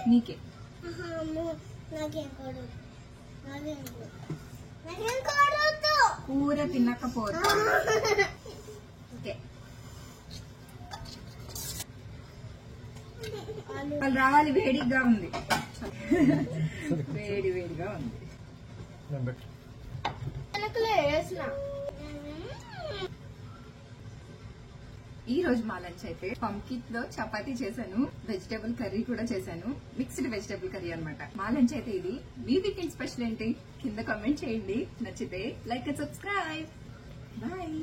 నీకే కూర తినకపోతే వాళ్ళు రావాలి. వేడిగా ఉంది, వేడిగా ఉంది. ఈ రోజు మా లంచ్ అయితే పంకిన్ లో చపాతీ చేశాను, వెజిటేబుల్ కర్రీ కూడా చేశాను, మిక్స్డ్ వెజిటేబుల్ కర్రీ అన్నమాట. మా లంచ్ అయితే ఇది. మీ వీకెండ్ స్పెషల్ ఏంటి కింద కామెంట్ చేయండి. నచ్చితే లైక్ అండ్ సబ్స్క్రైబ్. బాయ్.